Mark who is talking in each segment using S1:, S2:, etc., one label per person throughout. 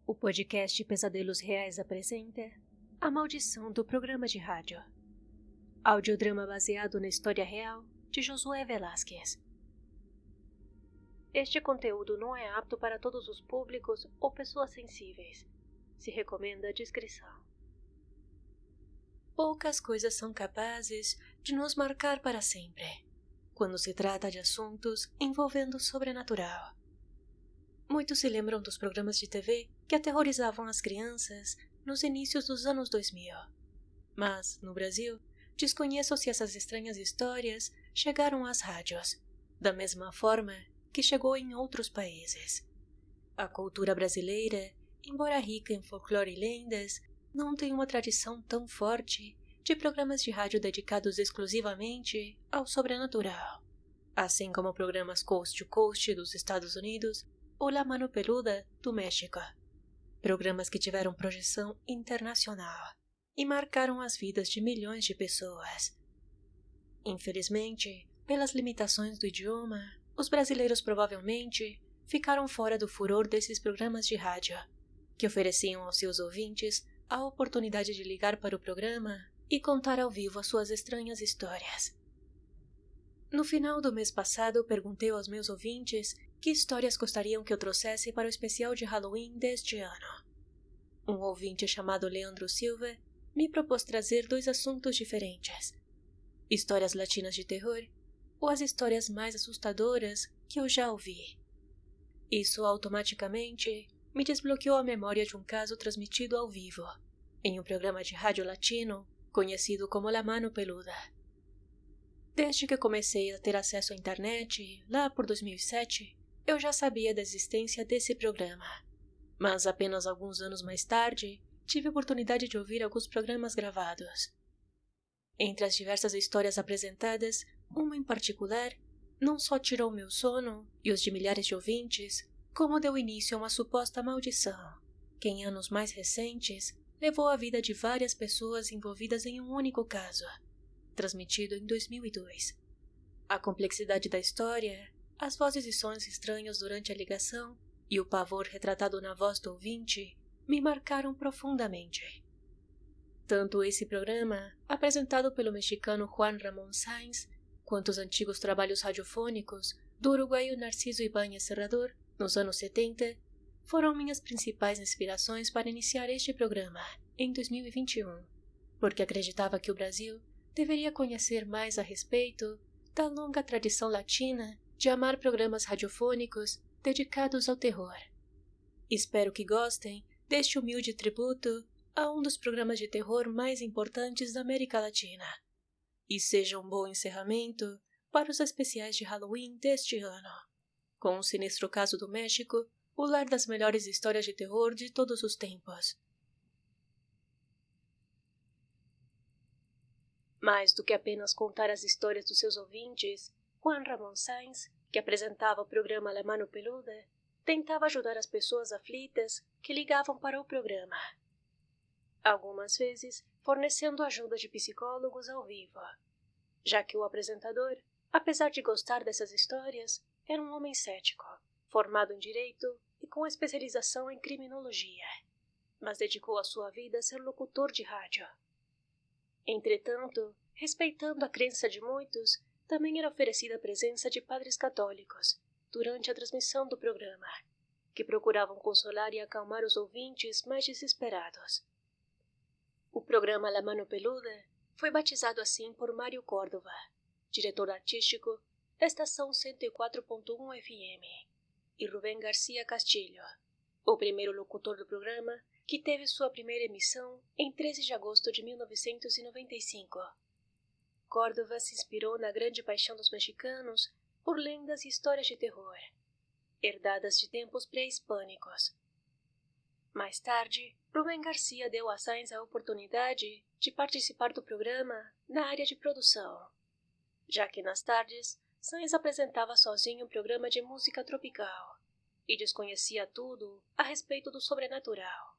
S1: O podcast Pesadelos Reais apresenta A Maldição do Programa de Rádio. Audiodrama baseado na história real de Josué Velasquez. Este conteúdo não é apto para todos os públicos ou pessoas sensíveis. Se recomenda a discrição. Poucas coisas são capazes de nos marcar para sempre, quando se trata de assuntos envolvendo o sobrenatural. Muitos se lembram dos programas de TV que aterrorizavam as crianças nos inícios dos anos 2000. Mas, no Brasil, desconheço se essas estranhas histórias chegaram às rádios, da mesma forma que chegou em outros países. A cultura brasileira, embora rica em folclore e lendas, não tem uma tradição tão forte de programas de rádio dedicados exclusivamente ao sobrenatural, assim como programas Coast to Coast dos Estados Unidos ou La Mano Peluda do México, programas que tiveram projeção internacional e marcaram as vidas de milhões de pessoas. Infelizmente, pelas limitações do idioma, os brasileiros provavelmente ficaram fora do furor desses programas de rádio, que ofereciam aos seus ouvintes a oportunidade de ligar para o programa e contar ao vivo as suas estranhas histórias. No final do mês passado, perguntei aos meus ouvintes que histórias gostariam que eu trouxesse para o especial de Halloween deste ano. Um ouvinte chamado Leandro Silva me propôs trazer dois assuntos diferentes: histórias latinas de terror ou as histórias mais assustadoras que eu já ouvi. Isso automaticamente me desbloqueou a memória de um caso transmitido ao vivo, em um programa de rádio latino conhecido como La Mano Peluda. Desde que comecei a ter acesso à internet, lá por 2007, eu já sabia da existência desse programa. Mas apenas alguns anos mais tarde, tive a oportunidade de ouvir alguns programas gravados. Entre as diversas histórias apresentadas, uma em particular não só tirou meu sono e os de milhares de ouvintes, como deu início a uma suposta maldição, que em anos mais recentes levou a vida de várias pessoas envolvidas em um único caso, transmitido em 2002. A complexidade da história, as vozes e sons estranhos durante a ligação e o pavor retratado na voz do ouvinte me marcaram profundamente. Tanto esse programa, apresentado pelo mexicano Juan Ramón Sáenz, quanto os antigos trabalhos radiofônicos do uruguaio Narciso Ibáñez Serrador, nos anos 70, foram minhas principais inspirações para iniciar este programa, em 2021, porque acreditava que o Brasil deveria conhecer mais a respeito da longa tradição latina de amar programas radiofônicos dedicados ao terror. Espero que gostem deste humilde tributo a um dos programas de terror mais importantes da América Latina, e seja um bom encerramento para os especiais de Halloween deste ano, com o sinistro caso do México, o lar das melhores histórias de terror de todos os tempos. Mais do que apenas contar as histórias dos seus ouvintes, Juan Ramón Sáenz, que apresentava o programa La Mano Peluda, tentava ajudar as pessoas aflitas que ligavam para o programa. Algumas vezes fornecendo ajuda de psicólogos ao vivo, já que o apresentador, apesar de gostar dessas histórias, era um homem cético, formado em direito e com especialização em criminologia, mas dedicou a sua vida a ser locutor de rádio. Entretanto, respeitando a crença de muitos, também era oferecida a presença de padres católicos durante a transmissão do programa, que procuravam consolar e acalmar os ouvintes mais desesperados. O programa La Mano Peluda foi batizado assim por Mário Córdova, diretor artístico da estação 104.1 FM, e Rubén García Castillo, o primeiro locutor do programa, que teve sua primeira emissão em 13 de agosto de 1995. Córdova se inspirou na grande paixão dos mexicanos por lendas e histórias de terror, herdadas de tempos pré-hispânicos. Mais tarde, Rubén García deu a Sáenz a oportunidade de participar do programa na área de produção, já que nas tardes, Sáenz apresentava sozinho um programa de música tropical e desconhecia tudo a respeito do sobrenatural.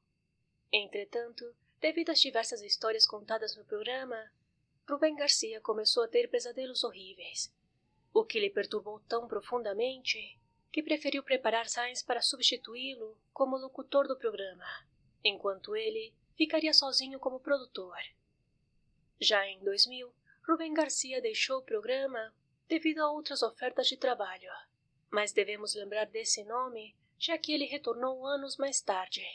S1: Entretanto, devido às diversas histórias contadas no programa, Rubén García começou a ter pesadelos horríveis, o que lhe perturbou tão profundamente que preferiu preparar Sainz para substituí-lo como locutor do programa, enquanto ele ficaria sozinho como produtor. Já em 2000, Rubem Garcia deixou o programa devido a outras ofertas de trabalho, mas devemos lembrar desse nome já que ele retornou anos mais tarde,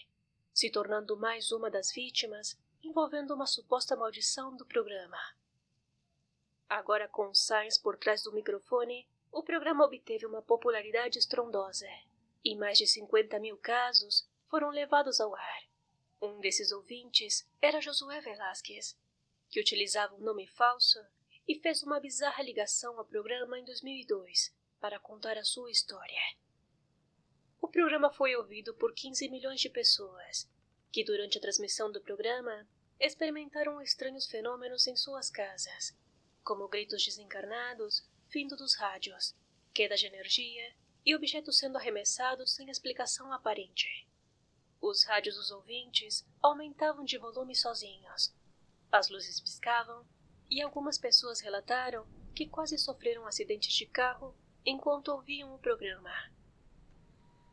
S1: se tornando mais uma das vítimas envolvendo uma suposta maldição do programa. Agora com Sainz por trás do microfone, o programa obteve uma popularidade estrondosa e mais de 50 mil casos foram levados ao ar. Um desses ouvintes era Josué Velasquez, que utilizava um nome falso e fez uma bizarra ligação ao programa em 2002 para contar a sua história. O programa foi ouvido por 15 milhões de pessoas, que durante a transmissão do programa experimentaram estranhos fenômenos em suas casas, como gritos desencarnados vindo dos rádios, queda de energia e objetos sendo arremessados sem explicação aparente. Os rádios dos ouvintes aumentavam de volume sozinhos, as luzes piscavam e algumas pessoas relataram que quase sofreram acidentes de carro enquanto ouviam o programa.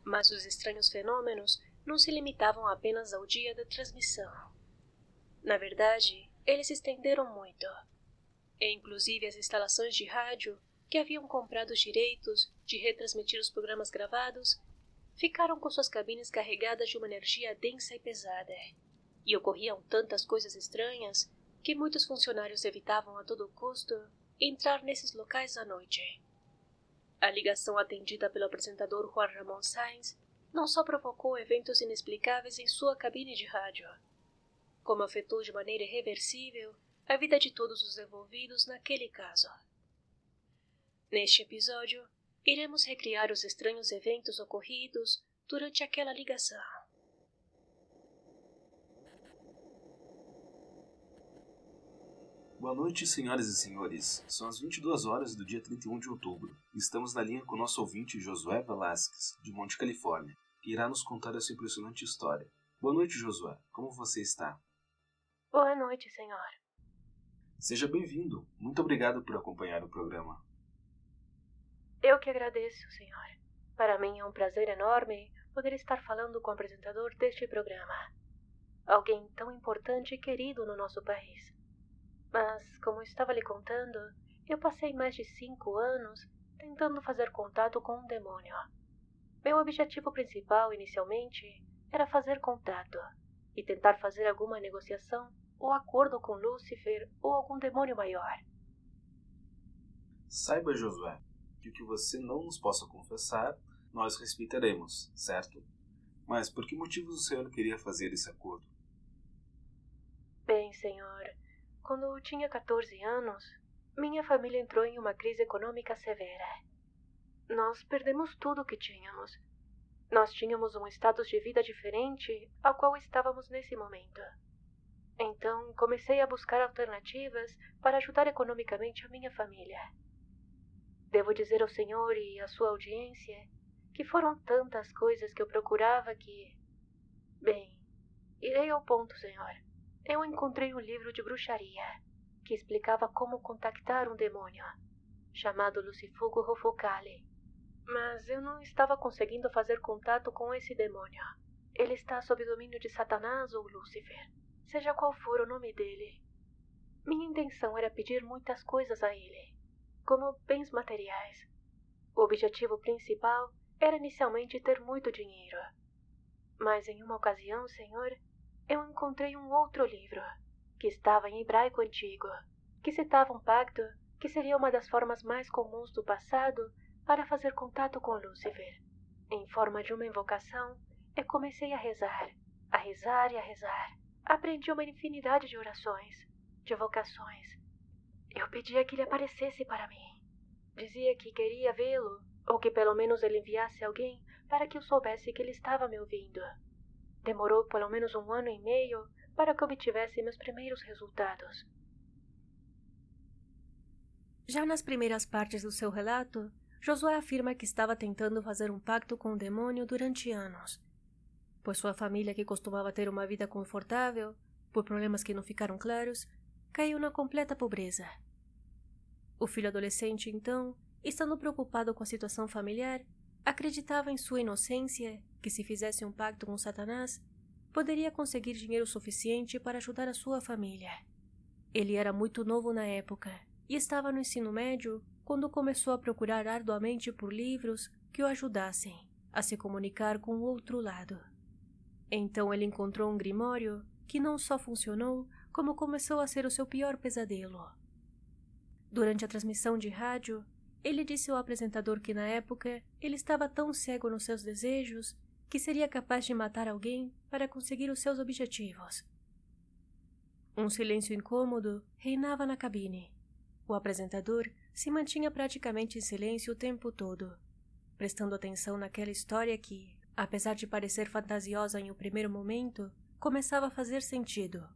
S1: Mas os estranhos fenômenos não se limitavam apenas ao dia da transmissão. Na verdade, eles se estenderam muito. E inclusive as instalações de rádio, que haviam comprado os direitos de retransmitir os programas gravados, ficaram com suas cabines carregadas de uma energia densa e pesada. E ocorriam tantas coisas estranhas que muitos funcionários evitavam a todo custo entrar nesses locais à noite. A ligação atendida pelo apresentador Juan Ramón Sainz não só provocou eventos inexplicáveis em sua cabine de rádio, como afetou de maneira irreversível a vida de todos os envolvidos naquele caso. Neste episódio, iremos recriar os estranhos eventos ocorridos durante aquela ligação.
S2: Boa noite, senhoras e senhores. São as 22 horas do dia 31 de outubro e estamos na linha com o nosso ouvinte Josué Velasquez, de Monte Califórnia, que irá nos contar essa impressionante história. Boa noite, Josué. Como você está?
S1: Boa noite, senhor.
S2: Seja bem-vindo. Muito obrigado por acompanhar o programa.
S1: Eu que agradeço, senhor. Para mim é um prazer enorme poder estar falando com o apresentador deste programa. Alguém tão importante e querido no nosso país. Mas, como estava lhe contando, eu passei mais de 5 anos tentando fazer contato com um demônio. Meu objetivo principal, inicialmente, era fazer contato e tentar fazer alguma negociação ou acordo com Lúcifer ou algum demônio maior.
S2: Saiba, Josué, que o que você não nos possa confessar, nós respeitaremos, certo? Mas por que motivos o senhor queria fazer esse acordo?
S1: Bem, senhor, quando eu tinha 14 anos, minha família entrou em uma crise econômica severa. Nós perdemos tudo o que tínhamos. Nós tínhamos um status de vida diferente ao qual estávamos nesse momento. Então, comecei a buscar alternativas para ajudar economicamente a minha família. Devo dizer ao senhor e à sua audiência que foram tantas coisas que eu procurava que... Bem, irei ao ponto, senhor. Eu encontrei um livro de bruxaria que explicava como contactar um demônio, chamado Lucifugo Rufocale. Mas eu não estava conseguindo fazer contato com esse demônio. Ele está sob domínio de Satanás ou Lúcifer, seja qual for o nome dele. Minha intenção era pedir muitas coisas a ele, como bens materiais. O objetivo principal era inicialmente ter muito dinheiro. Mas em uma ocasião, senhor, eu encontrei um outro livro, que estava em hebraico antigo, que citava um pacto que seria uma das formas mais comuns do passado para fazer contato com Lúcifer. Em forma de uma invocação, eu comecei a rezar e a rezar. Aprendi uma infinidade de orações, de vocações. Eu pedia que ele aparecesse para mim. Dizia que queria vê-lo, ou que pelo menos ele enviasse alguém para que eu soubesse que ele estava me ouvindo. Demorou pelo menos 1 ano e meio para que obtivesse meus primeiros resultados. Já nas primeiras partes do seu relato, Josué afirma que estava tentando fazer um pacto com o demônio durante anos, pois sua família, que costumava ter uma vida confortável, por problemas que não ficaram claros, caiu na completa pobreza. O filho adolescente, então, estando preocupado com a situação familiar, Acreditava em sua inocência, que se fizesse um pacto com Satanás, poderia conseguir dinheiro suficiente para ajudar a sua família. Ele era muito novo na época e estava no ensino médio quando começou a procurar arduamente por livros que o ajudassem a se comunicar com o outro lado. Então ele encontrou um grimório que não só funcionou, como começou a ser o seu pior pesadelo. Durante a transmissão de rádio, ele disse ao apresentador que na época ele estava tão cego nos seus desejos que seria capaz de matar alguém para conseguir os seus objetivos. Um silêncio incômodo reinava na cabine. O apresentador se mantinha praticamente em silêncio o tempo todo, prestando atenção naquela história que, apesar de parecer fantasiosa em um primeiro momento, começava a fazer sentido.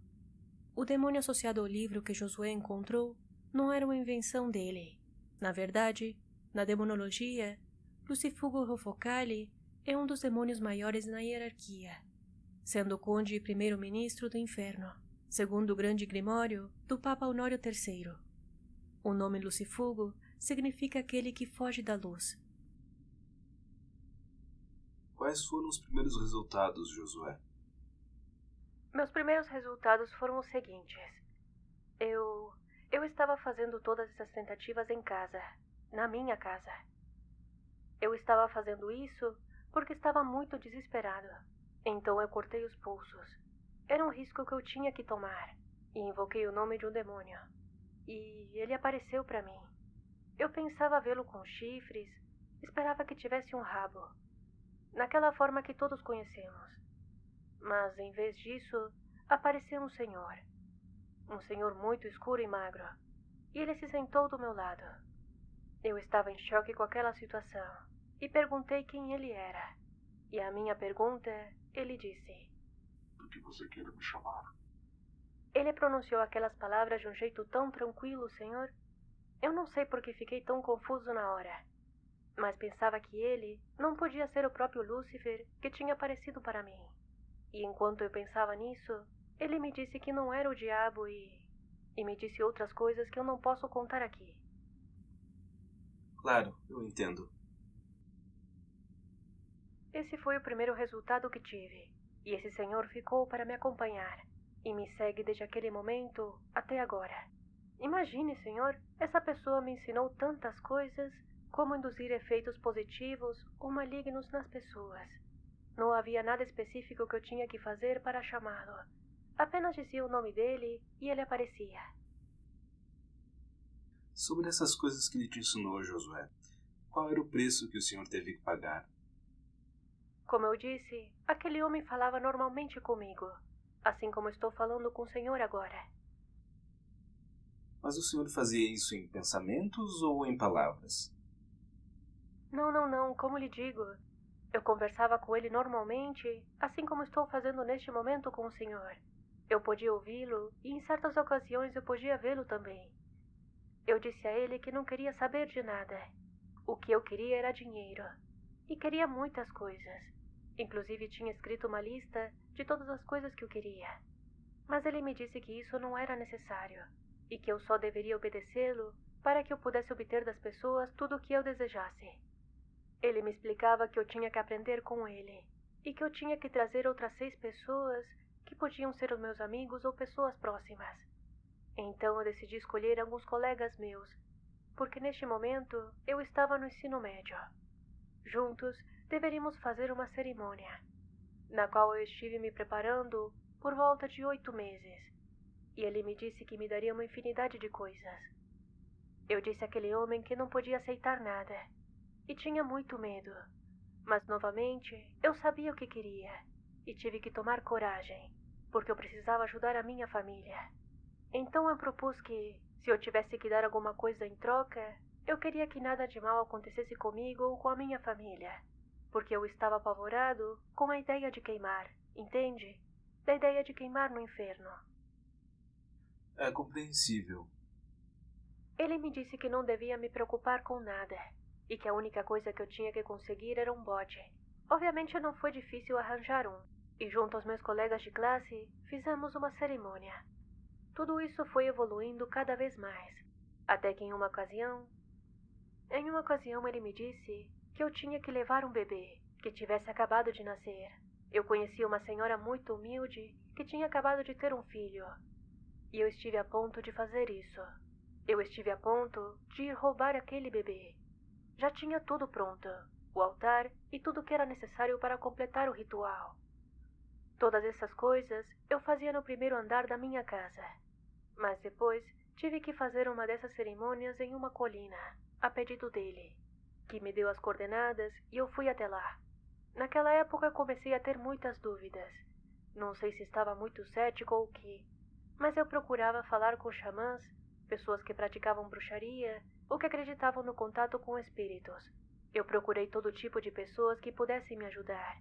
S1: O demônio associado ao livro que Josué encontrou não era uma invenção dele. Na verdade, na demonologia, Lucifugo Rofocale é um dos demônios maiores na hierarquia, sendo o conde e primeiro-ministro do inferno, segundo o grande grimório do Papa Honório III. O nome Lucifugo significa aquele que foge da luz.
S2: Quais foram os primeiros resultados, Josué?
S1: Meus primeiros resultados foram os seguintes. Eu estava fazendo todas essas tentativas em casa, na minha casa. Eu estava fazendo isso porque estava muito desesperado. Então eu cortei os pulsos. Era um risco que eu tinha que tomar, e invoquei o nome de um demônio. E ele apareceu para mim. Eu pensava vê-lo com chifres, esperava que tivesse um rabo, naquela forma que todos conhecemos. Mas, em vez disso, apareceu um senhor muito escuro e magro, e ele se sentou do meu lado. Eu estava em choque com aquela situação, e perguntei quem ele era. E à minha pergunta, ele disse:
S3: "Do que você quer me chamar?"
S1: Ele pronunciou aquelas palavras de um jeito tão tranquilo, senhor. Eu não sei por que fiquei tão confuso na hora, mas pensava que ele não podia ser o próprio Lúcifer que tinha aparecido para mim. E enquanto eu pensava nisso, ele me disse que não era o diabo e me disse outras coisas que eu não posso contar aqui.
S2: Claro, eu entendo.
S1: Esse foi o primeiro resultado que tive, e esse senhor ficou para me acompanhar, e me segue desde aquele momento até agora. Imagine, senhor, essa pessoa me ensinou tantas coisas, como induzir efeitos positivos ou malignos nas pessoas. Não havia nada específico que eu tinha que fazer para chamá-lo. Apenas dizia o nome dele e ele aparecia.
S2: Sobre essas coisas que ele te ensinou, Josué, qual era o preço que o senhor teve que pagar?
S1: Como eu disse, aquele homem falava normalmente comigo, assim como estou falando com o senhor agora.
S2: Mas o senhor fazia isso em pensamentos ou em palavras?
S1: Não, como lhe digo, eu conversava com ele normalmente, assim como estou fazendo neste momento com o senhor. Eu podia ouvi-lo e em certas ocasiões eu podia vê-lo também. Eu disse a ele que não queria saber de nada. O que eu queria era dinheiro. E queria muitas coisas. Inclusive tinha escrito uma lista de todas as coisas que eu queria. Mas ele me disse que isso não era necessário e que eu só deveria obedecê-lo para que eu pudesse obter das pessoas tudo o que eu desejasse. Ele me explicava que eu tinha que aprender com ele e que eu tinha que trazer outras 6 pessoas que podiam ser os meus amigos ou pessoas próximas. Então eu decidi escolher alguns colegas meus, porque neste momento eu estava no ensino médio. Juntos deveríamos fazer uma cerimônia, na qual eu estive me preparando por volta de 8 meses, e ele me disse que me daria uma infinidade de coisas. Eu disse àquele homem que não podia aceitar nada, e tinha muito medo, mas novamente eu sabia o que queria, e tive que tomar coragem, porque eu precisava ajudar a minha família. Então eu propus que, se eu tivesse que dar alguma coisa em troca, eu queria que nada de mal acontecesse comigo ou com a minha família, porque eu estava apavorado com a ideia de queimar, entende? Da ideia de queimar no inferno.
S2: É compreensível.
S1: Ele me disse que não devia me preocupar com nada, e que a única coisa que eu tinha que conseguir era um bode. Obviamente não foi difícil arranjar um, e junto aos meus colegas de classe, fizemos uma cerimônia. Tudo isso foi evoluindo cada vez mais, até que em uma ocasião ele me disse que eu tinha que levar um bebê que tivesse acabado de nascer. Eu conhecia uma senhora muito humilde que tinha acabado de ter um filho. E eu estive a ponto de fazer isso. Eu estive a ponto de ir roubar aquele bebê. Já tinha tudo pronto, o altar e tudo que era necessário para completar o ritual. Todas essas coisas eu fazia no primeiro andar da minha casa. Mas depois tive que fazer uma dessas cerimônias em uma colina, a pedido dele, que me deu as coordenadas e eu fui até lá. Naquela época comecei a ter muitas dúvidas. Não sei se estava muito cético ou o quê, mas eu procurava falar com xamãs, pessoas que praticavam bruxaria ou que acreditavam no contato com espíritos. Eu procurei todo tipo de pessoas que pudessem me ajudar.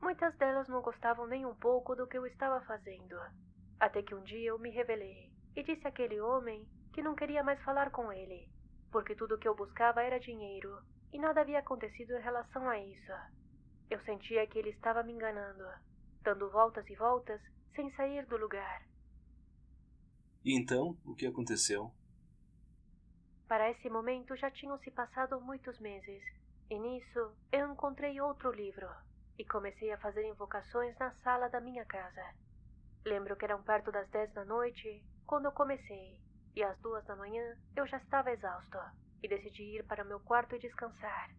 S1: Muitas delas não gostavam nem um pouco do que eu estava fazendo. Até que um dia eu me rebelei e disse àquele homem que não queria mais falar com ele, porque tudo o que eu buscava era dinheiro e nada havia acontecido em relação a isso. Eu sentia que ele estava me enganando, dando voltas e voltas sem sair do lugar.
S2: E então, o que aconteceu?
S1: Para esse momento já tinham se passado muitos meses, e nisso eu encontrei outro livro e comecei a fazer invocações na sala da minha casa. Lembro que eram perto das 10 da noite quando eu comecei, e às 2 da manhã eu já estava exausto e decidi ir para meu quarto e descansar.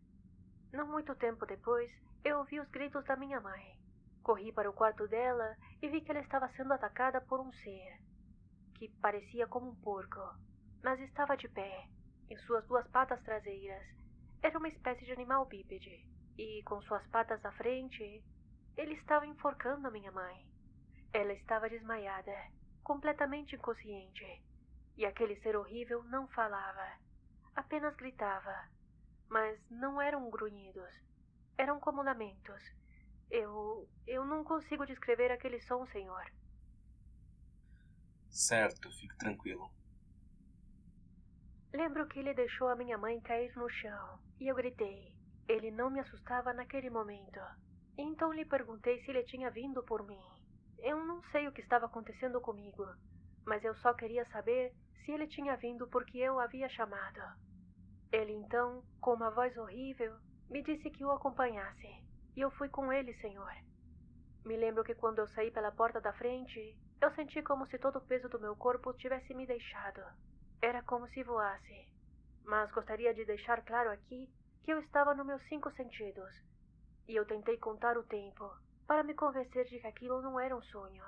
S1: Não muito tempo depois, eu ouvi os gritos da minha mãe. Corri para o quarto dela e vi que ela estava sendo atacada por um ser que parecia como um porco, mas estava de pé, em suas 2 patas traseiras. Era uma espécie de animal bípede, e com suas patas à frente, ele estava enforcando a minha mãe. Ela estava desmaiada, completamente inconsciente, e aquele ser horrível não falava, apenas gritava, mas não eram grunhidos, eram como lamentos. Eu não consigo descrever aquele som, senhor.
S2: Certo, fique tranquilo.
S1: Lembro que ele deixou a minha mãe cair no chão, e eu gritei. Ele não me assustava naquele momento. Então lhe perguntei se ele tinha vindo por mim. Eu não sei o que estava acontecendo comigo, mas eu só queria saber se ele tinha vindo porque eu o havia chamado. Ele então, com uma voz horrível, me disse que o acompanhasse, e eu fui com ele, senhor. Me lembro que quando eu saí pela porta da frente, eu senti como se todo o peso do meu corpo tivesse me deixado. Era como se voasse. Mas gostaria de deixar claro aqui que eu estava nos meus 5 sentidos. E eu tentei contar o tempo para me convencer de que aquilo não era um sonho.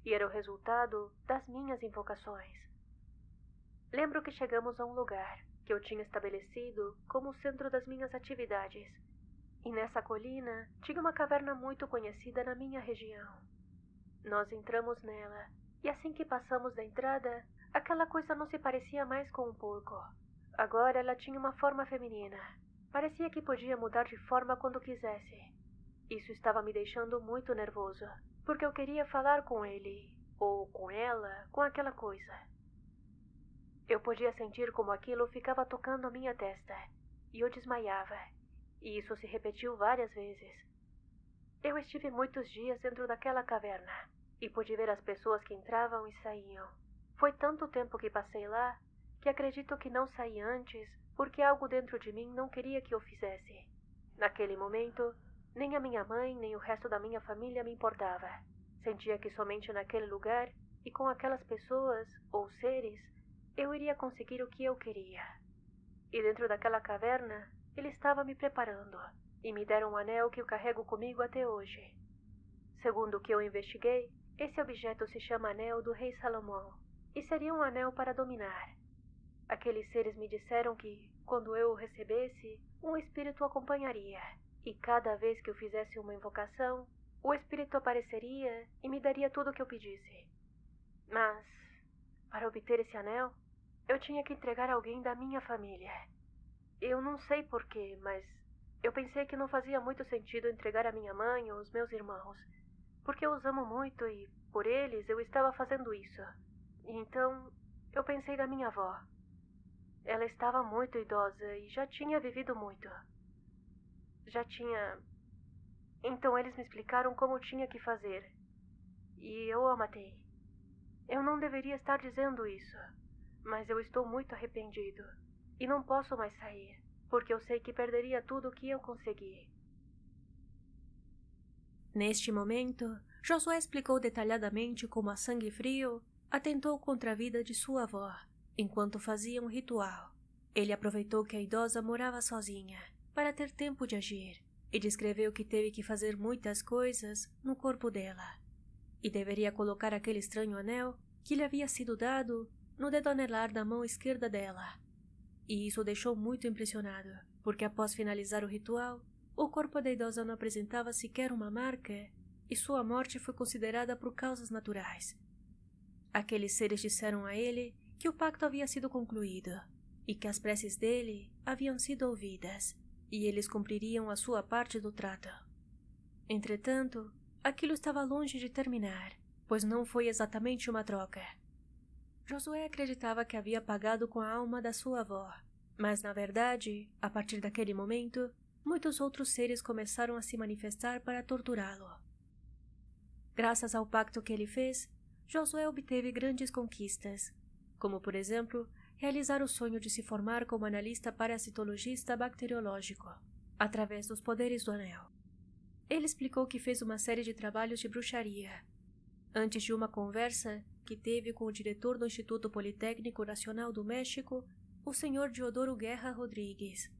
S1: E era o resultado das minhas invocações. Lembro que chegamos a um lugar que eu tinha estabelecido como o centro das minhas atividades. E nessa colina tinha uma caverna muito conhecida na minha região. Nós entramos nela, e assim que passamos da entrada, aquela coisa não se parecia mais com um porco. Agora ela tinha uma forma feminina. Parecia que podia mudar de forma quando quisesse. Isso estava me deixando muito nervoso, porque eu queria falar com ele, ou com ela, com aquela coisa. Eu podia sentir como aquilo ficava tocando a minha testa, e eu desmaiava, e isso se repetiu várias vezes. Eu estive muitos dias dentro daquela caverna, e pude ver as pessoas que entravam e saíam. Foi tanto tempo que passei lá, que acredito que não saí antes, porque algo dentro de mim não queria que eu fizesse. Naquele momento, nem a minha mãe, nem o resto da minha família me importava. Sentia que somente naquele lugar, e com aquelas pessoas, ou seres, eu iria conseguir o que eu queria. E dentro daquela caverna, ele estava me preparando, e me deram um anel que eu carrego comigo até hoje. Segundo o que eu investiguei, esse objeto se chama Anel do Rei Salomão, e seria um anel para dominar. Aqueles seres me disseram que, quando eu o recebesse, um espírito o acompanharia, e cada vez que eu fizesse uma invocação, o espírito apareceria e me daria tudo o que eu pedisse. Mas, para obter esse anel, eu tinha que entregar alguém da minha família. Eu não sei porquê, mas eu pensei que não fazia muito sentido entregar a minha mãe ou os meus irmãos, porque eu os amo muito e, por eles, eu estava fazendo isso. E então, eu pensei na minha avó. Ela estava muito idosa e já tinha vivido muito. Então eles me explicaram como tinha que fazer. E eu a matei. Eu não deveria estar dizendo isso, mas eu estou muito arrependido. E não posso mais sair, porque eu sei que perderia tudo o que eu consegui. Neste momento, Josué explicou detalhadamente como a sangue frio atentou contra a vida de sua avó, enquanto fazia um ritual. Ele aproveitou que a idosa morava sozinha, para ter tempo de agir, e descreveu que teve que fazer muitas coisas no corpo dela, e deveria colocar aquele estranho anel que lhe havia sido dado no dedo anelar da mão esquerda dela. E isso o deixou muito impressionado, porque após finalizar o ritual, o corpo da idosa não apresentava sequer uma marca, e sua morte foi considerada por causas naturais. Aqueles seres disseram a ele que o pacto havia sido concluído, e que as preces dele haviam sido ouvidas, e eles cumpririam a sua parte do trato. Entretanto, aquilo estava longe de terminar, pois não foi exatamente uma troca. Josué acreditava que havia pagado com a alma da sua avó, mas na verdade, a partir daquele momento, muitos outros seres começaram a se manifestar para torturá-lo. Graças ao pacto que ele fez, Josué obteve grandes conquistas, como por exemplo, realizar o sonho de se formar como analista parasitologista bacteriológico, através dos poderes do anel. Ele explicou que fez uma série de trabalhos de bruxaria, antes de uma conversa que teve com o diretor do Instituto Politécnico Nacional do México, o Sr. Diodoro Guerra Rodrigues.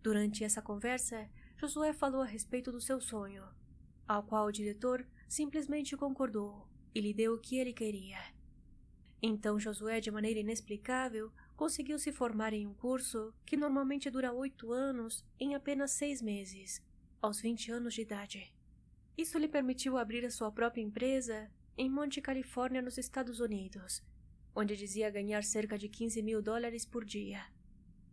S1: Durante essa conversa, Josué falou a respeito do seu sonho, ao qual o diretor simplesmente concordou e lhe deu o que ele queria. Então Josué, de maneira inexplicável, conseguiu se formar em um curso que normalmente dura 8 anos em apenas 6 meses, aos 20 anos de idade. Isso lhe permitiu abrir a sua própria empresa em Monte, Califórnia, nos Estados Unidos, onde dizia ganhar cerca de $15.000 por dia.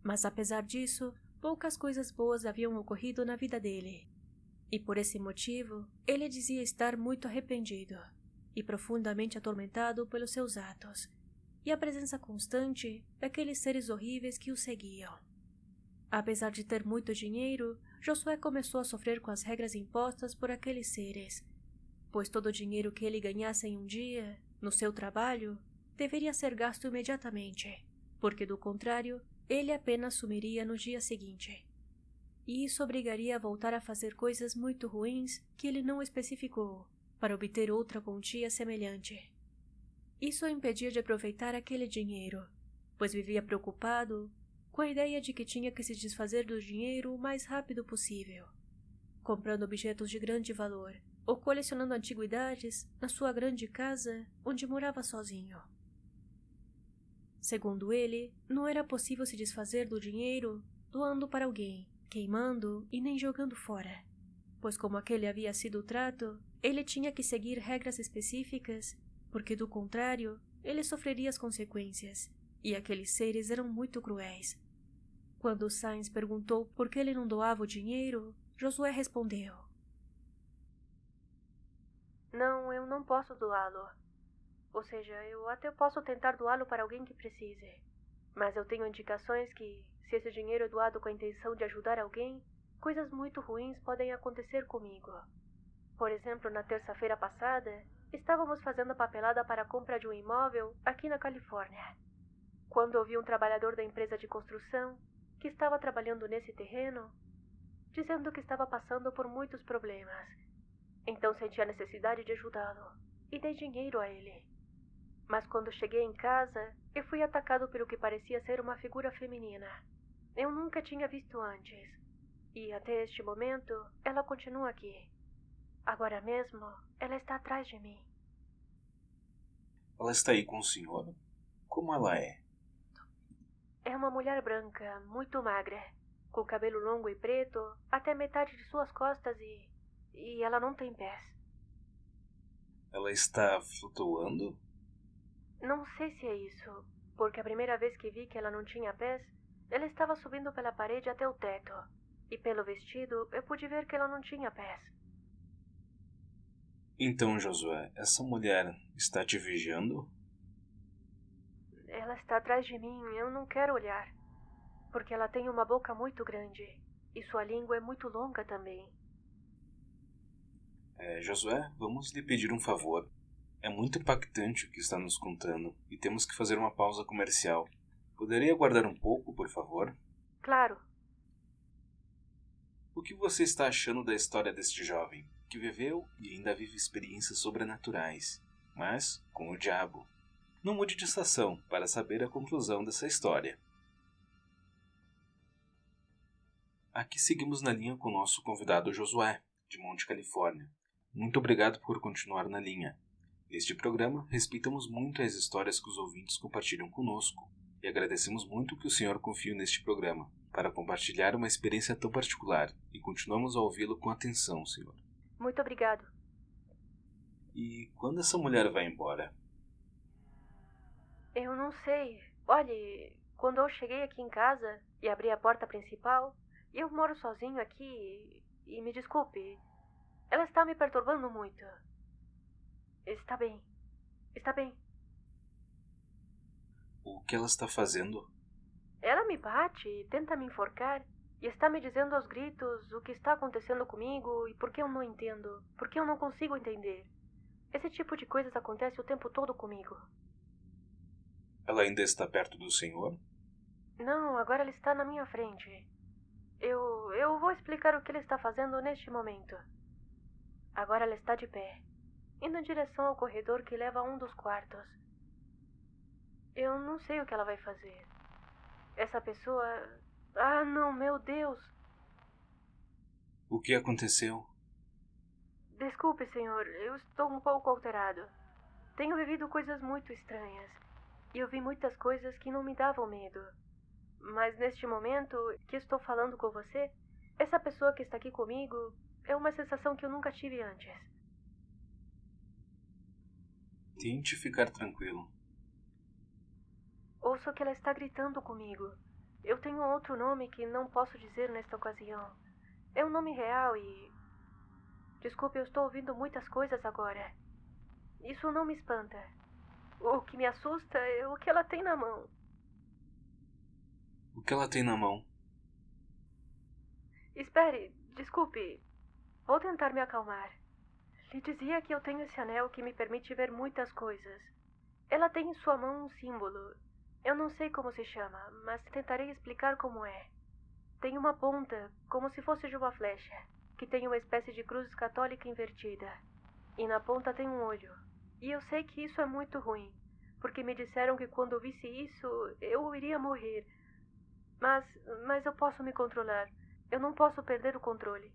S1: Mas apesar disso, poucas coisas boas haviam ocorrido na vida dele. E por esse motivo, ele dizia estar muito arrependido e profundamente atormentado pelos seus atos, e a presença constante daqueles seres horríveis que o seguiam. Apesar de ter muito dinheiro, Josué começou a sofrer com as regras impostas por aqueles seres, pois todo o dinheiro que ele ganhasse em um dia, no seu trabalho, deveria ser gasto imediatamente, porque do contrário, ele apenas sumiria no dia seguinte. E isso obrigaria a voltar a fazer coisas muito ruins que ele não especificou, para obter outra quantia semelhante. Isso o impedia de aproveitar aquele dinheiro, pois vivia preocupado com a ideia de que tinha que se desfazer do dinheiro o mais rápido possível, comprando objetos de grande valor ou colecionando antiguidades na sua grande casa onde morava sozinho. Segundo ele, não era possível se desfazer do dinheiro doando para alguém, queimando e nem jogando fora, pois como aquele havia sido o trato, ele tinha que seguir regras específicas, porque do contrário, ele sofreria as consequências, e aqueles seres eram muito cruéis. Quando Sainz perguntou por que ele não doava o dinheiro, Josué respondeu: "Não, eu não posso doá-lo. Ou seja, eu até posso tentar doá-lo para alguém que precise. Mas eu tenho indicações que, se esse dinheiro é doado com a intenção de ajudar alguém, coisas muito ruins podem acontecer comigo. Por exemplo, na terça-feira passada, estávamos fazendo a papelada para a compra de um imóvel aqui na Califórnia, quando ouvi um trabalhador da empresa de construção que estava trabalhando nesse terreno, dizendo que estava passando por muitos problemas. Então senti a necessidade de ajudá-lo e dei dinheiro a ele. Mas quando cheguei em casa, eu fui atacado pelo que parecia ser uma figura feminina. Eu nunca tinha visto antes. E até este momento, ela continua aqui. Agora mesmo, ela está atrás de mim."
S2: Ela está aí com o senhor? Como ela é?
S1: É uma mulher branca, muito magra, com cabelo longo e preto até metade de suas costas e ela não tem pés.
S2: Ela está flutuando?
S1: Não sei se é isso, porque a primeira vez que vi que ela não tinha pés, ela estava subindo pela parede até o teto, e pelo vestido eu pude ver que ela não tinha pés.
S2: Então, Josué, essa mulher está te vigiando?
S1: Ela está atrás de mim, eu não quero olhar, porque ela tem uma boca muito grande, e sua língua é muito longa também.
S2: Josué, vamos lhe pedir um favor. É muito impactante o que está nos contando, e temos que fazer uma pausa comercial. Poderia aguardar um pouco, por favor?
S1: Claro,
S2: O que você está achando da história deste jovem, que viveu e ainda vive experiências sobrenaturais, mas com o diabo? Não mude de estação para saber a conclusão dessa história. Aqui seguimos na linha com o nosso convidado Josué, de Monte Califórnia. Muito obrigado por continuar na linha. Neste programa, respeitamos muito as histórias que os ouvintes compartilham conosco e agradecemos muito que o senhor confie neste programa para compartilhar uma experiência tão particular e continuamos a ouvi-lo com atenção, senhor.
S1: Muito obrigado.
S2: E quando essa mulher vai embora?
S1: Eu não sei. Olhe, quando eu cheguei aqui em casa e abri a porta principal, eu moro sozinho aqui e me desculpe, ela está me perturbando muito. Está bem. Está bem.
S2: O que ela está fazendo?
S1: Ela me bate, tenta me enforcar e está me dizendo aos gritos o que está acontecendo comigo e por que eu não entendo, por que eu não consigo entender. Esse tipo de coisas acontece o tempo todo comigo.
S2: Ela ainda está perto do senhor?
S1: Não, agora ela está na minha frente. Eu vou explicar o que ela está fazendo neste momento. Agora ela está de pé, indo em direção ao corredor que leva a um dos quartos. Eu não sei o que ela vai fazer. Essa pessoa... Ah, não, meu Deus!
S2: O que aconteceu?
S1: Desculpe, senhor, eu estou um pouco alterado. Tenho vivido coisas muito estranhas. E eu vi muitas coisas que não me davam medo. Mas neste momento que estou falando com você, essa pessoa que está aqui comigo é uma sensação que eu nunca tive antes.
S2: Tente ficar tranquilo.
S1: Ouço que ela está gritando comigo. Eu tenho outro nome que não posso dizer nesta ocasião. É um nome real e... Desculpe, eu estou ouvindo muitas coisas agora. Isso não me espanta. O que me assusta é o que ela tem na mão.
S2: O que ela tem na mão?
S1: Espere, desculpe. Vou tentar me acalmar. Lhe dizia que eu tenho esse anel que me permite ver muitas coisas. Ela tem em sua mão um símbolo. Eu não sei como se chama, mas tentarei explicar como é. Tem uma ponta, como se fosse de uma flecha, que tem uma espécie de cruz católica invertida. E na ponta tem um olho. E eu sei que isso é muito ruim, porque me disseram que quando eu visse isso, eu iria morrer. Mas eu posso me controlar. Eu não posso perder o controle.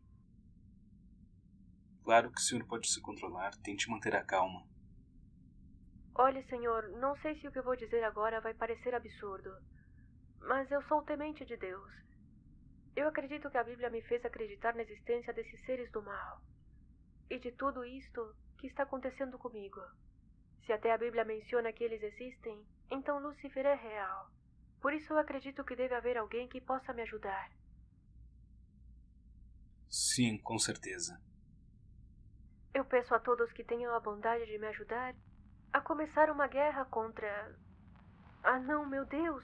S2: Claro que o senhor pode se controlar. Tente manter a calma.
S1: Olhe, senhor, não sei se o que eu vou dizer agora vai parecer absurdo, mas eu sou temente de Deus. Eu acredito que a Bíblia me fez acreditar na existência desses seres do mal e de tudo isto que está acontecendo comigo. Se até a Bíblia menciona que eles existem, então Lúcifer é real. Por isso eu acredito que deve haver alguém que possa me ajudar.
S2: Sim, com certeza.
S1: Eu peço a todos que tenham a bondade de me ajudar a começar uma guerra contra... Ah, não, meu Deus!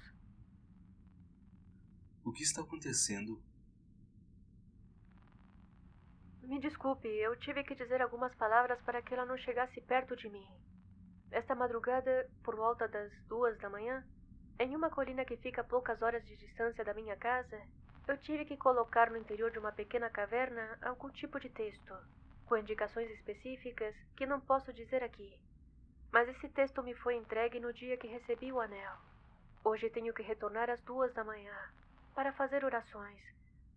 S2: O que está acontecendo?
S1: Me desculpe, eu tive que dizer algumas palavras para que ela não chegasse perto de mim. Esta madrugada, por volta das 2 da manhã, em uma colina que fica a poucas horas de distância da minha casa, eu tive que colocar no interior de uma pequena caverna algum tipo de texto, com indicações específicas que não posso dizer aqui. Mas esse texto me foi entregue no dia que recebi o anel. Hoje tenho que retornar às 2 da manhã para fazer orações,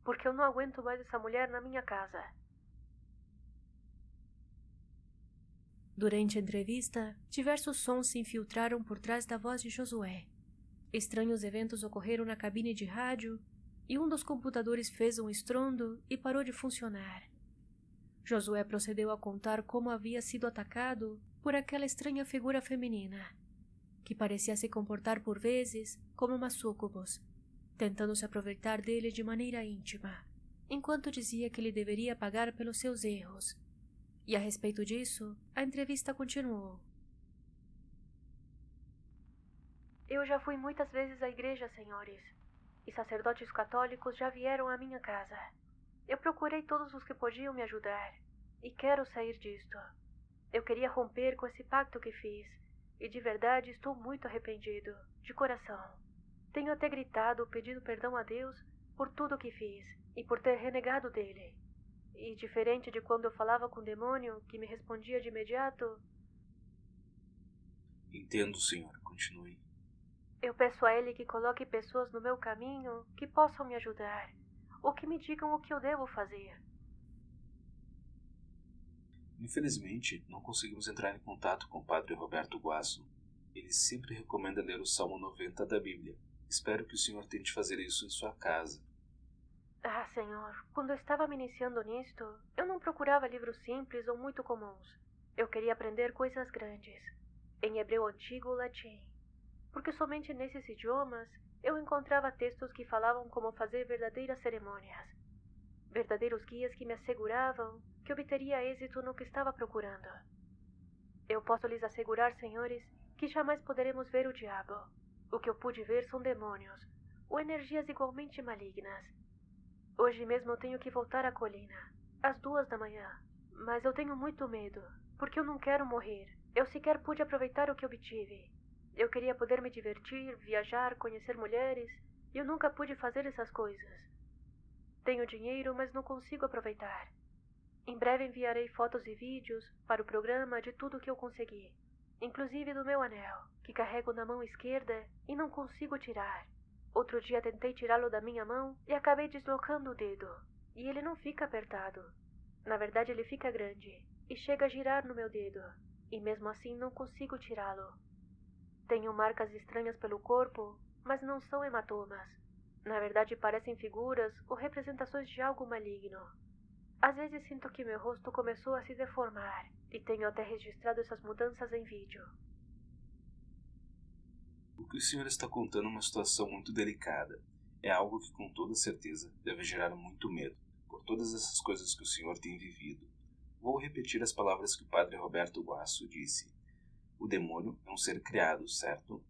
S1: porque eu não aguento mais essa mulher na minha casa. Durante a entrevista, diversos sons se infiltraram por trás da voz de Josué. Estranhos eventos ocorreram na cabine de rádio e um dos computadores fez um estrondo e parou de funcionar. Josué procedeu a contar como havia sido atacado por aquela estranha figura feminina, que parecia se comportar por vezes como uma súcubus, tentando se aproveitar dele de maneira íntima, enquanto dizia que ele deveria pagar pelos seus erros. E a respeito disso, a entrevista continuou. Eu já fui muitas vezes à igreja, senhores, e sacerdotes católicos já vieram à minha casa. Eu procurei todos os que podiam me ajudar, e quero sair disto. Eu queria romper com esse pacto que fiz, e de verdade estou muito arrependido, de coração. Tenho até gritado, pedido perdão a Deus, por tudo que fiz e por ter renegado dele. E diferente de quando eu falava com o demônio, que me respondia de imediato,
S2: Entendo, senhor. Continue.
S1: eu peço a ele que coloque pessoas no meu caminho que possam me ajudar, ou que me digam o que eu devo fazer.
S2: Infelizmente, não conseguimos entrar em contato com o padre Roberto Guasso. Ele sempre recomenda ler o Salmo 90 da Bíblia. Espero que o senhor tente fazer isso em sua casa.
S1: Ah, senhor, quando eu estava me iniciando nisto, eu não procurava livros simples ou muito comuns. Eu queria aprender coisas grandes, em hebreu antigo ou latim, porque somente nesses idiomas eu encontrava textos que falavam como fazer verdadeiras cerimônias, verdadeiros guias que me asseguravam que obteria êxito no que estava procurando. Eu posso lhes assegurar, senhores, que jamais poderemos ver o diabo. O que eu pude ver são demônios, ou energias igualmente malignas. Hoje mesmo eu tenho que voltar à colina, às 2 da manhã, mas eu tenho muito medo, porque eu não quero morrer. Eu sequer pude aproveitar o que obtive. Eu queria poder me divertir, viajar, conhecer mulheres, e eu nunca pude fazer essas coisas. Tenho dinheiro, mas não consigo aproveitar. Em breve enviarei fotos e vídeos para o programa de tudo o que eu consegui, inclusive do meu anel, que carrego na mão esquerda e não consigo tirar. Outro dia tentei tirá-lo da minha mão e acabei deslocando o dedo, e ele não fica apertado. Na verdade, ele fica grande e chega a girar no meu dedo, e mesmo assim não consigo tirá-lo. Tenho marcas estranhas pelo corpo, mas não são hematomas. Na verdade, parecem figuras ou representações de algo maligno. Às vezes sinto que meu rosto começou a se deformar, e tenho até registrado essas mudanças em vídeo.
S2: O que o senhor está contando é uma situação muito delicada. É algo que com toda certeza deve gerar muito medo, por todas essas coisas que o senhor tem vivido. Vou repetir as palavras que o padre Roberto Guasso disse. O demônio é um ser criado, certo?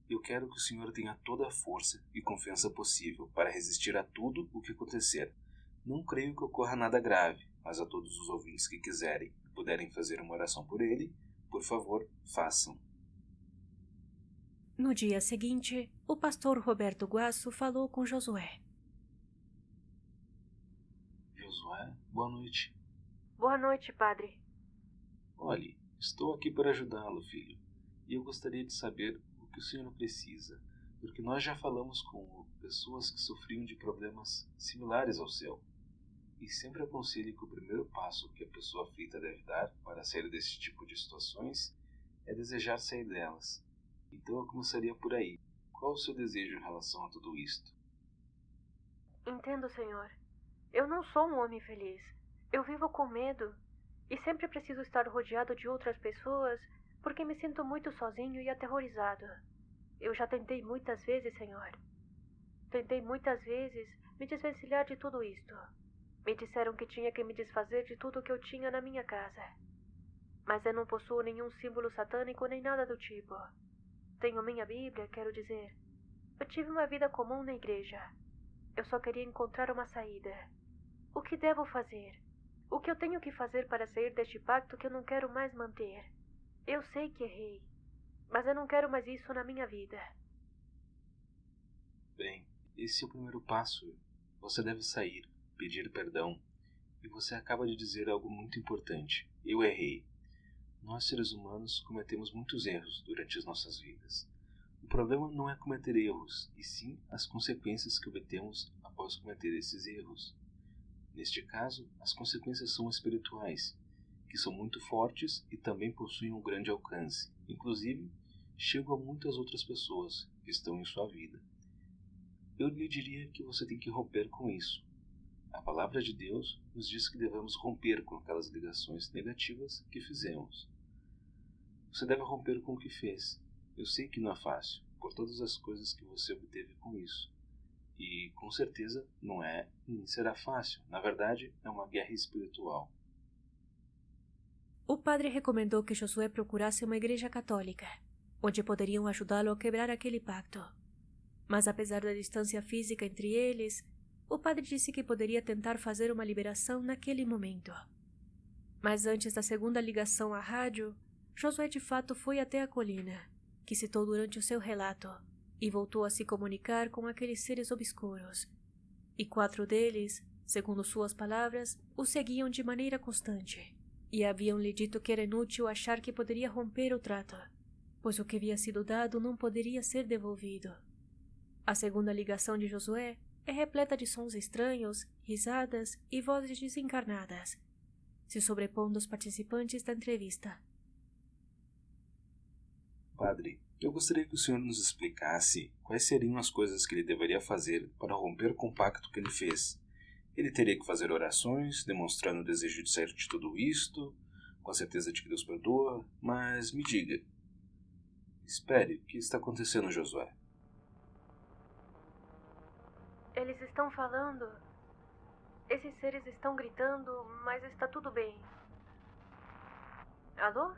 S2: Eu quero que o senhor tenha toda a força e confiança possível para resistir a tudo o que acontecer. Não creio que ocorra nada grave, mas a todos os ouvintes que quiserem e puderem fazer uma oração por ele, por favor, façam.
S1: No dia seguinte, o pastor Roberto Guasso falou com Josué.
S2: Josué, boa noite.
S1: Boa noite, padre.
S2: Olhe, estou aqui para ajudá-lo, filho, e eu gostaria de saber o que o senhor precisa, porque nós já falamos com pessoas que sofriam de problemas similares ao seu. E sempre aconselho que o primeiro passo que a pessoa aflita deve dar para sair desse tipo de situações é desejar sair delas. Então eu começaria por aí. Qual o seu desejo em relação a tudo isto?
S1: Entendo, senhor. Eu não sou um homem feliz. Eu vivo com medo e sempre preciso estar rodeado de outras pessoas porque me sinto muito sozinho e aterrorizado. Eu já tentei muitas vezes, senhor. Tentei muitas vezes me desvencilhar de tudo isto. Me disseram que tinha que me desfazer de tudo que eu tinha na minha casa. Mas eu não possuo nenhum símbolo satânico nem nada do tipo. Tenho minha Bíblia, quero dizer. Eu tive uma vida comum na igreja. Eu só queria encontrar uma saída. O que devo fazer? O que eu tenho que fazer para sair deste pacto que eu não quero mais manter? Eu sei que errei, mas eu não quero mais isso na minha vida.
S2: Bem, esse é o primeiro passo. Você deve sair, pedir perdão. E você acaba de dizer algo muito importante. Eu errei. Nós, seres humanos, cometemos muitos erros durante as nossas vidas. O problema não é cometer erros, e sim as consequências que obtemos após cometer esses erros. Neste caso, as consequências são espirituais, que são muito fortes e também possuem um grande alcance. Inclusive, chegam a muitas outras pessoas que estão em sua vida. Eu lhe diria que você tem que romper com isso. A palavra de Deus nos diz que devemos romper com aquelas ligações negativas que fizemos. Você deve romper com o que fez. Eu sei que não é fácil, por todas as coisas que você obteve com isso. E, com certeza, não é nem será fácil. Na verdade, é uma guerra espiritual.
S1: O padre recomendou que Josué procurasse uma igreja católica, onde poderiam ajudá-lo a quebrar aquele pacto. Mas apesar da distância física entre eles, o padre disse que poderia tentar fazer uma liberação naquele momento. Mas antes da segunda ligação à rádio, Josué de fato foi até a colina, que citou durante o seu relato, e voltou a se comunicar com aqueles seres obscuros. e 4 deles, segundo suas palavras, o seguiam de maneira constante, e haviam-lhe dito que era inútil achar que poderia romper o trato, pois o que havia sido dado não poderia ser devolvido. A segunda ligação de Josué é repleta de sons estranhos, risadas e vozes desencarnadas, se sobrepondo aos participantes da entrevista.
S2: Padre, eu gostaria que o senhor nos explicasse quais seriam as coisas que ele deveria fazer para romper com o pacto que ele fez. Ele teria que fazer orações, demonstrando o desejo de sair de tudo isto, com a certeza de que Deus perdoa, mas me diga. Espere, o que está acontecendo, Josué?
S1: Eles estão falando. Esses seres estão gritando, mas está tudo bem. Alô?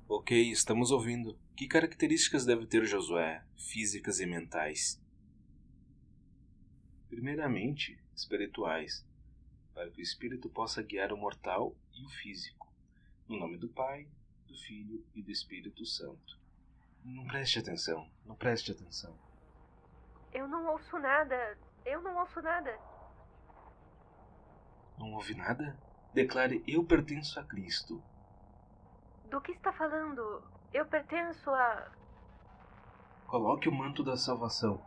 S2: Ok, estamos ouvindo. Que características deve ter Josué, físicas e mentais? Primeiramente, espirituais, para que o espírito possa guiar o mortal e o físico, no nome do Pai, do Filho e do Espírito Santo. Não preste atenção, não preste atenção.
S1: Eu não ouço nada.
S2: Não ouve nada? Declare: eu pertenço a Cristo.
S1: Do que está falando? Eu pertenço a...
S2: Coloque o manto da salvação.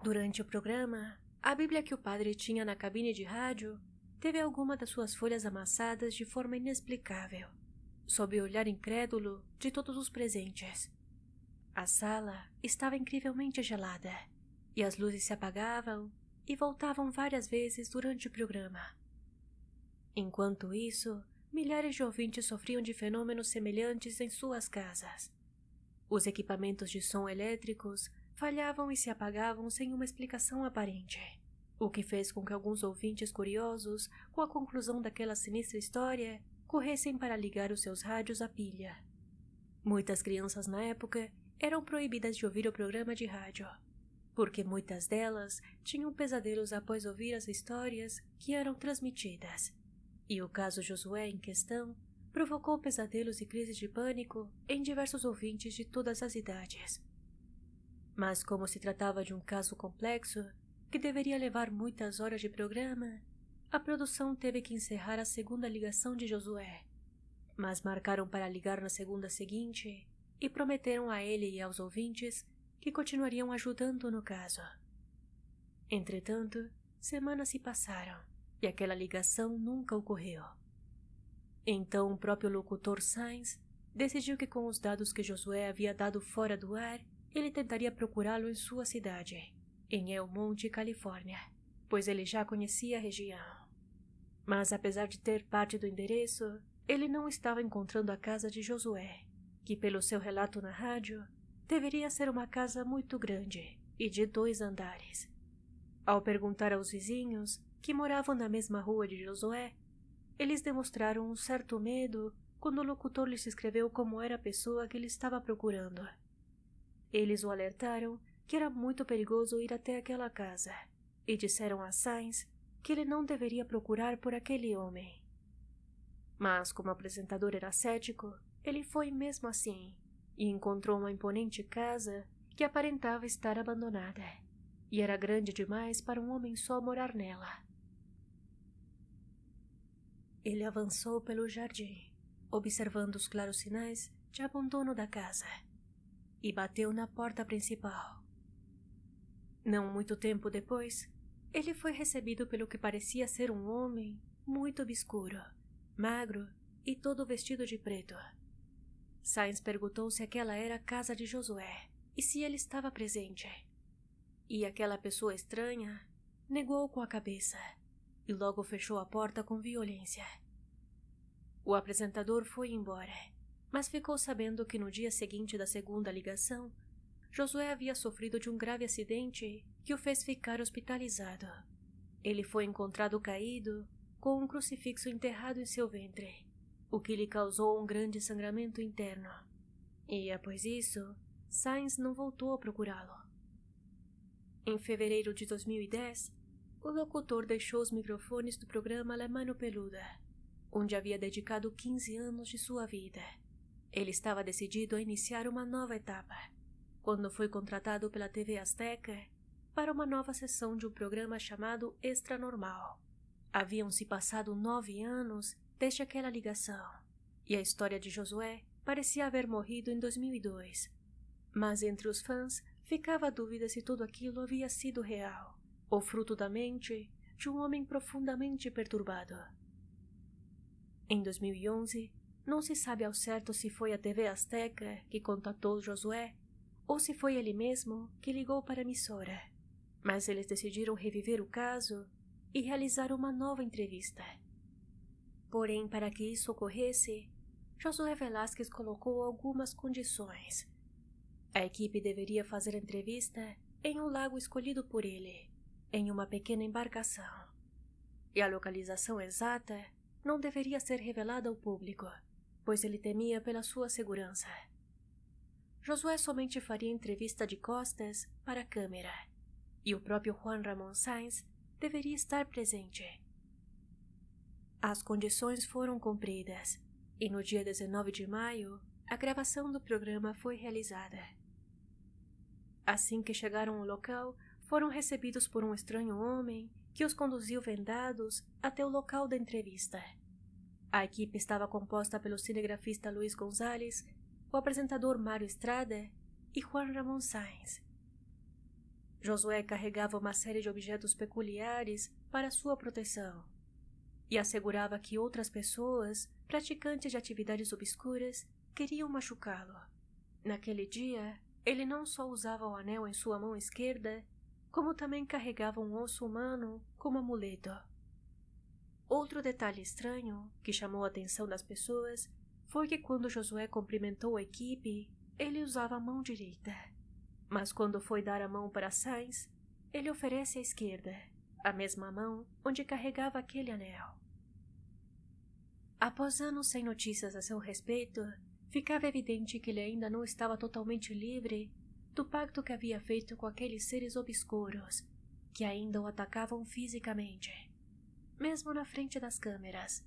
S1: Durante o programa, a Bíblia que o padre tinha na cabine de rádio teve alguma das suas folhas amassadas de forma inexplicável, sob o olhar incrédulo de todos os presentes. A sala estava incrivelmente gelada, e as luzes se apagavam e voltavam várias vezes durante o programa. Enquanto isso, milhares de ouvintes sofriam de fenômenos semelhantes em suas casas. Os equipamentos de som elétricos falhavam e se apagavam sem uma explicação aparente, o que fez com que alguns ouvintes curiosos com a conclusão daquela sinistra história corressem para ligar os seus rádios à pilha. Muitas crianças na época eram proibidas de ouvir o programa de rádio, porque muitas delas tinham pesadelos após ouvir as histórias que eram transmitidas, e o caso Josué em questão provocou pesadelos e crises de pânico em diversos ouvintes de todas as idades. Mas como se tratava de um caso complexo, que deveria levar muitas horas de programa, a produção teve que encerrar a segunda ligação de Josué. Mas marcaram para ligar na segunda seguinte e prometeram a ele e aos ouvintes que continuariam ajudando no caso. Entretanto, semanas se passaram e aquela ligação nunca ocorreu. Então o próprio locutor Sainz decidiu que com os dados que Josué havia dado fora do ar, ele tentaria procurá-lo em sua cidade, em El Monte, Califórnia, pois ele já conhecia a região. Mas apesar de ter parte do endereço, ele não estava encontrando a casa de Josué, que pelo seu relato na rádio, deveria ser uma casa muito grande e de 2 andares. Ao perguntar aos vizinhos, que moravam na mesma rua de Josué, eles demonstraram um certo medo quando o locutor lhes escreveu como era a pessoa que ele estava procurando. Eles o alertaram que era muito perigoso ir até aquela casa e disseram a Sainz que ele não deveria procurar por aquele homem. Mas como o apresentador era cético, ele foi mesmo assim e encontrou uma imponente casa que aparentava estar abandonada e era grande demais para um homem só morar nela. Ele avançou pelo jardim, observando os claros sinais de abandono da casa, e bateu na porta principal. Não muito tempo depois, ele foi recebido pelo que parecia ser um homem muito obscuro, magro e todo vestido de preto. Sainz perguntou se aquela era a casa de Josué e se ele estava presente. E aquela pessoa estranha negou com a cabeça e logo fechou a porta com violência. O apresentador foi embora, mas ficou sabendo que no dia seguinte da segunda ligação, Josué havia sofrido de um grave acidente que o fez ficar hospitalizado. Ele foi encontrado caído, com um crucifixo enterrado em seu ventre, o que lhe causou um grande sangramento interno. E, após isso, Sainz não voltou a procurá-lo. Em fevereiro de 2010, o locutor deixou os microfones do programa La Mano Peluda, onde havia dedicado 15 anos de sua vida. Ele estava decidido a iniciar uma nova etapa, quando foi contratado pela TV Azteca para uma nova sessão de um programa chamado Extra Normal. Haviam-se passado 9 anos desde aquela ligação, e a história de Josué parecia haver morrido em 2002. Mas entre os fãs ficava a dúvida se tudo aquilo havia sido real, ou fruto da mente de um homem profundamente perturbado. Em 2011, não se sabe ao certo se foi a TV Azteca que contatou Josué ou se foi ele mesmo que ligou para a emissora, mas eles decidiram reviver o caso e realizar uma nova entrevista. Porém, para que isso ocorresse, Josué Velasquez colocou algumas condições. A equipe deveria fazer a entrevista em um lago escolhido por ele, em uma pequena embarcação, e a localização exata não deveria ser revelada ao público, pois ele temia pela sua segurança. Josué somente faria entrevista de costas para a câmera, e o próprio Juan Ramón Sáenz deveria estar presente. As condições foram cumpridas, e no dia 19 de maio, a gravação do programa foi realizada. Assim que chegaram ao local, foram recebidos por um estranho homem que os conduziu vendados até o local da entrevista. A equipe estava composta pelo cinegrafista Luiz Gonzalez, o apresentador Mário Estrada e Juan Ramón Sáenz. Josué carregava uma série de objetos peculiares para sua proteção e assegurava que outras pessoas, praticantes de atividades obscuras, queriam machucá-lo. Naquele dia, ele não só usava o anel em sua mão esquerda, como também carregava um osso humano como amuleto. Outro detalhe estranho que chamou a atenção das pessoas foi que quando Josué cumprimentou a equipe, ele usava a mão direita. Mas quando foi dar a mão para Sáenz, ele oferece a esquerda, a mesma mão onde carregava aquele anel. Após anos sem notícias a seu respeito, ficava evidente que ele ainda não estava totalmente livre do pacto que havia feito com aqueles seres obscuros, que ainda o atacavam fisicamente, mesmo na frente das câmeras,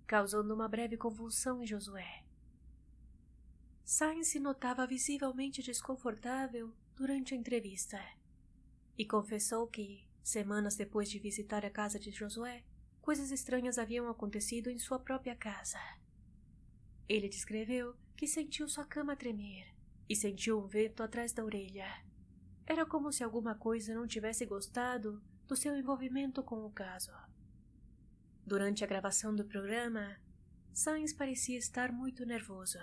S1: causando uma breve convulsão em Josué. Sáenz se notava visivelmente desconfortável durante a entrevista e confessou que, semanas depois de visitar a casa de Josué, coisas estranhas haviam acontecido em sua própria casa. Ele descreveu que sentiu sua cama tremer e sentiu um vento atrás da orelha. Era como se alguma coisa não tivesse gostado do seu envolvimento com o caso. Durante a gravação do programa, Sáenz parecia estar muito nervoso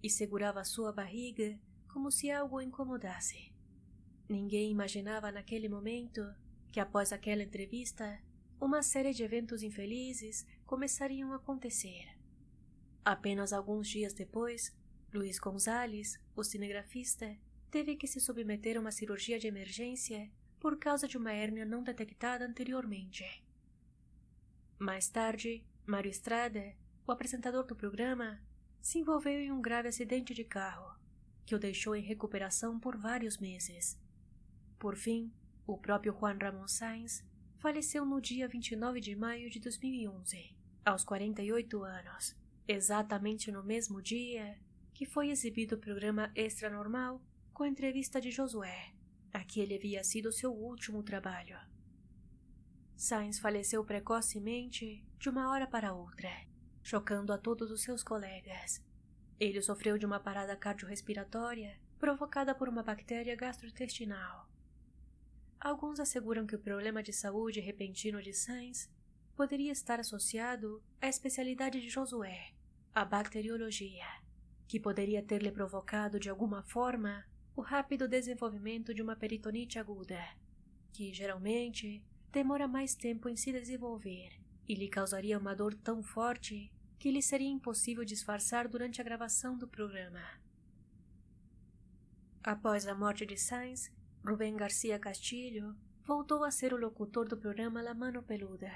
S1: e segurava sua barriga como se algo o incomodasse. Ninguém imaginava naquele momento que, após aquela entrevista, uma série de eventos infelizes começariam a acontecer. Apenas alguns dias depois, Luiz Gonzalez, o cinegrafista, teve que se submeter a uma cirurgia de emergência por causa de uma hérnia não detectada anteriormente. Mais tarde, Mário Estrada, o apresentador do programa, se envolveu em um grave acidente de carro, que o deixou em recuperação por vários meses. Por fim, o próprio Juan Ramón Sáenz faleceu no dia 29 de maio de 2011, aos 48 anos, exatamente no mesmo dia que foi exibido o programa Extra Normal com a entrevista de Josué. Aquele havia sido seu último trabalho. Sáenz faleceu precocemente de uma hora para outra, chocando a todos os seus colegas. Ele sofreu de uma parada cardiorrespiratória provocada por uma bactéria gastrointestinal. Alguns asseguram que o problema de saúde repentino de Sáenz poderia estar associado à especialidade de Josué, a bacteriologia, que poderia ter-lhe provocado de alguma forma o rápido desenvolvimento de uma peritonite aguda, que geralmente demora mais tempo em se desenvolver e lhe causaria uma dor tão forte que lhe seria impossível disfarçar durante a gravação do programa. Após a morte de Sáenz, Rubén García Castillo voltou a ser o locutor do programa La Mano Peluda,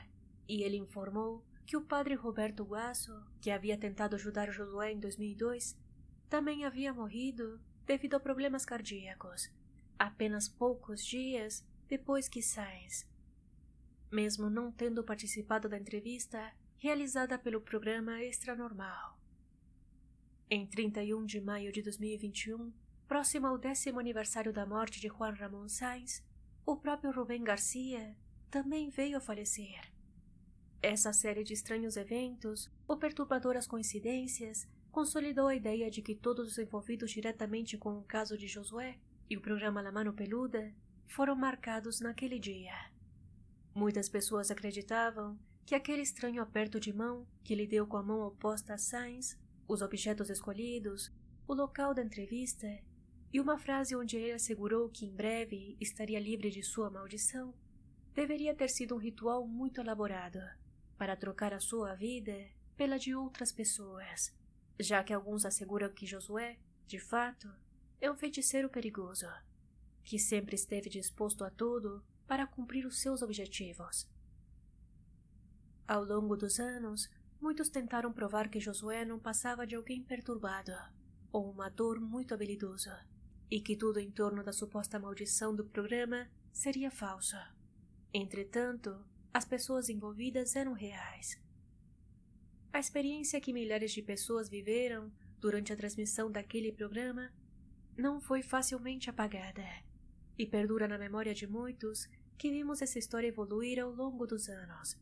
S1: e ele informou que o padre Roberto Guasso, que havia tentado ajudar Josué em 2002, também havia morrido devido a problemas cardíacos, apenas poucos dias depois que Sáenz. Mesmo não tendo participado da entrevista realizada pelo programa Extra Normal. Em 31 de maio de 2021, próximo ao 10º aniversário da morte de Juan Ramón Sáenz, o próprio Rubén Garcia também veio a falecer. Essa série de estranhos eventos ou perturbadoras coincidências consolidou a ideia de que todos os envolvidos diretamente com o caso de Josué e o programa La Mano Peluda foram marcados naquele dia. Muitas pessoas acreditavam que aquele estranho aperto de mão que lhe deu com a mão oposta a Sáenz, os objetos escolhidos, o local da entrevista e uma frase onde ele assegurou que em breve estaria livre de sua maldição, deveria ter sido um ritual muito elaborado para trocar a sua vida pela de outras pessoas, já que alguns asseguram que Josué, de fato, é um feiticeiro perigoso, que sempre esteve disposto a tudo para cumprir os seus objetivos. Ao longo dos anos, muitos tentaram provar que Josué não passava de alguém perturbado ou um ator muito habilidoso, e que tudo em torno da suposta maldição do programa seria falso. Entretanto, as pessoas envolvidas eram reais. A experiência que milhares de pessoas viveram durante a transmissão daquele programa não foi facilmente apagada e perdura na memória de muitos que vimos essa história evoluir ao longo dos anos.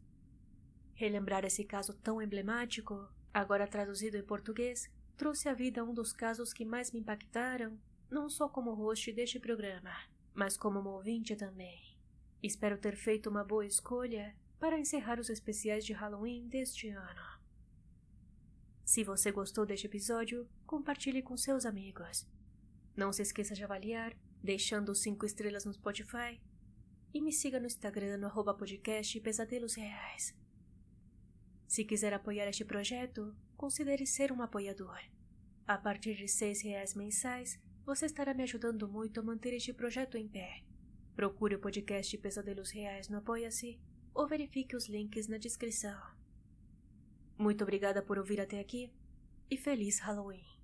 S1: Relembrar esse caso tão emblemático, agora traduzido em português, trouxe à vida um dos casos que mais me impactaram, não só como host deste programa, mas como uma ouvinte também. Espero ter feito uma boa escolha para encerrar os especiais de Halloween deste ano. Se você gostou deste episódio, compartilhe com seus amigos. Não se esqueça de avaliar, deixando 5 estrelas no Spotify, e me siga no Instagram no @podcast Pesadelos Reais. Se quiser apoiar este projeto, considere ser um apoiador. A partir de R$6 mensais, você estará me ajudando muito a manter este projeto em pé. Procure o podcast Pesadelos Reais no Apoia-se ou verifique os links na descrição. Muito obrigada por ouvir até aqui e feliz Halloween!